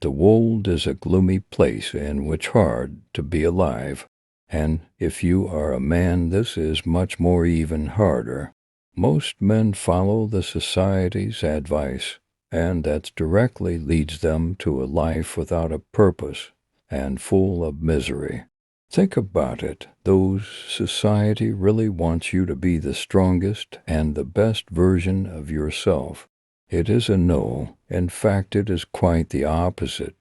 The world is a gloomy place in which hard to be alive, and if you are a man this is much more even harder. Most men follow the society's advice, and that directly leads them to a life without a purpose and full of misery. Think about it. Those society really wants you to be the strongest and the best version of yourself. It is a no. In fact, it is quite the opposite.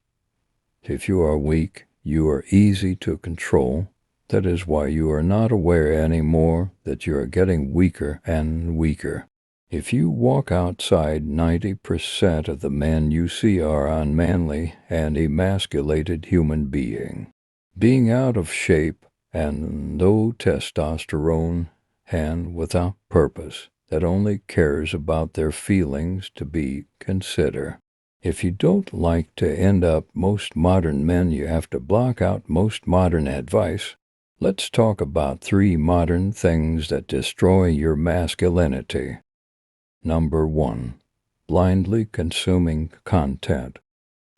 If you are weak, you are easy to control. That is why you are not aware anymore that you are getting weaker and weaker. If you walk outside, 90% of the men you see are unmanly and emasculated human beings. Being out of shape and low testosterone and without purpose, that only cares about their feelings to be considered. If you don't like to end up most modern men, you have to block out most modern advice. Let's talk about 3 modern things that destroy your masculinity. Number 1. Blindly consuming content.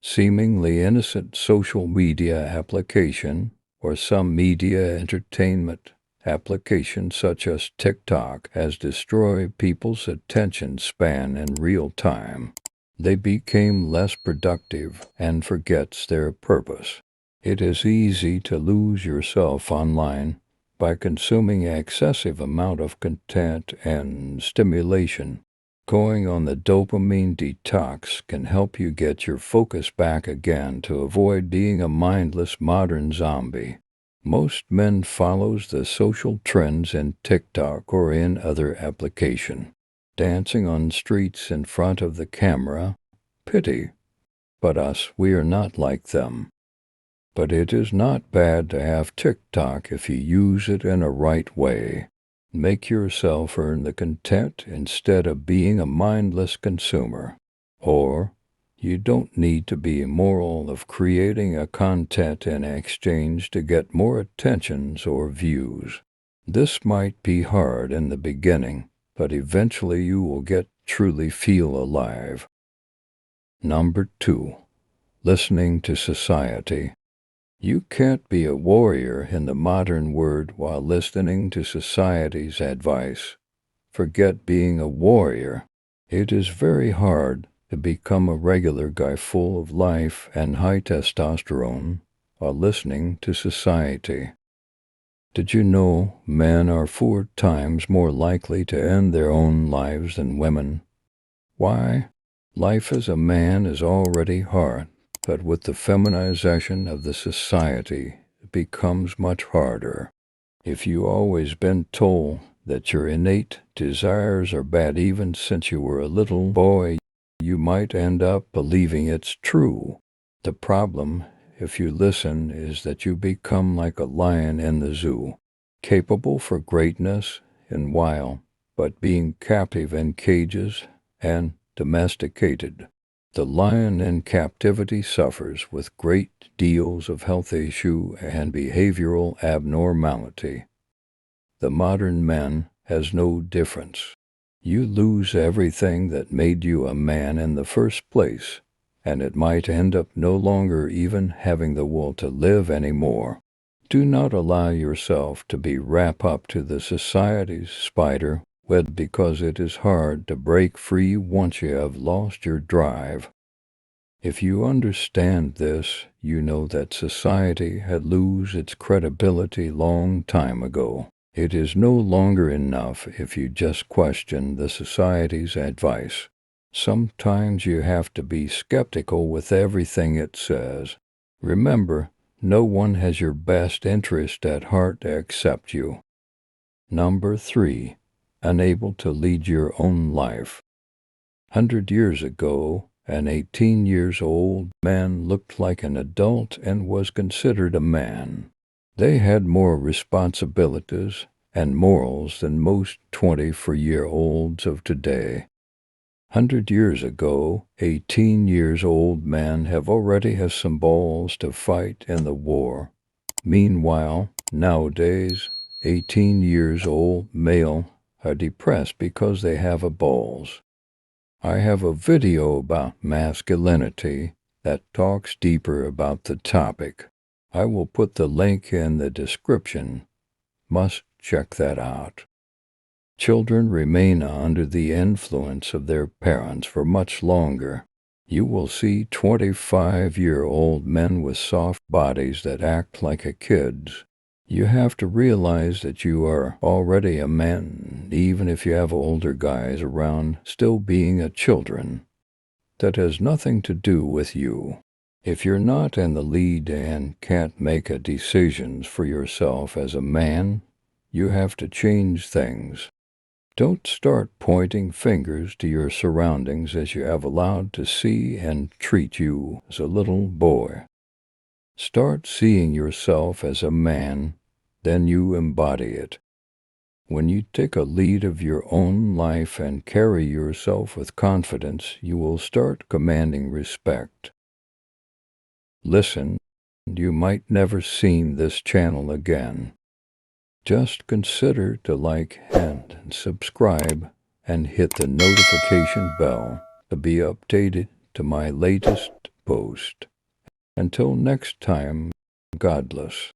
Seemingly innocent social media application or some media entertainment application such as TikTok has destroyed people's attention span in real time. They became less productive and forgets their purpose. It is easy to lose yourself online by consuming excessive amount of content and stimulation. Going on the dopamine detox can help you get your focus back again to avoid being a mindless modern zombie. Most men follows the social trends in TikTok or in other application. Dancing on streets in front of the camera. Pity. But us, we are not like them. But it is not bad to have TikTok if you use it in a right way. Make yourself earn the content instead of being a mindless consumer. Or, you don't need to be immoral of creating a content in exchange to get more attentions or views. This might be hard in the beginning, but eventually you will truly feel alive. Number 2. Listening to society. You can't be a warrior in the modern world while listening to society's advice. Forget being a warrior. It is very hard to become a regular guy full of life and high testosterone while listening to society. Did you know men are 4 times more likely to end their own lives than women? Why? Life as a man is already hard. But with the feminization of the society, it becomes much harder. If you always been told that your innate desires are bad even since you were a little boy, you might end up believing it's true. The problem, if you listen, is that you become like a lion in the zoo, capable for greatness and wild, but being captive in cages and domesticated. The lion in captivity suffers with great deals of health issue and behavioral abnormality. The modern man has no difference. You lose everything that made you a man in the first place, and it might end up no longer even having the will to live anymore. Do not allow yourself to be wrapped up to the society's spider web because it is hard to break free once you have lost your drive. If you understand this, you know that society had lost its credibility long time ago. It is no longer enough if you just question the society's advice. Sometimes you have to be skeptical with everything it says. Remember, no one has your best interest at heart except you. Number 3. Unable to lead your own life. 100 years ago, an 18-year-old man looked like an adult and was considered a man. They had more responsibilities and morals than most 24-year-olds of today. 100 years ago, 18-year-old men already have some balls to fight in the war. Meanwhile, nowadays, 18-year-old male are depressed because they have balls. I have a video about masculinity that talks deeper about the topic. I will put the link in the description. Must check that out. Children remain under the influence of their parents for much longer. You will see 25-year-old men with soft bodies that act like a kid's. You have to realize that you are already a man, even if you have older guys around still being a children. That has nothing to do with you. If you're not in the lead and can't make a decisions for yourself as a man, you have to change things. Don't start pointing fingers to your surroundings as you have allowed to see and treat you as a little boy. Start seeing yourself as a man, then you embody it. When you take a lead of your own life and carry yourself with confidence, you will start commanding respect. Listen, you might never see this channel again. Just consider to like and subscribe and hit the notification bell to be updated to my latest post. Until next time, God bless.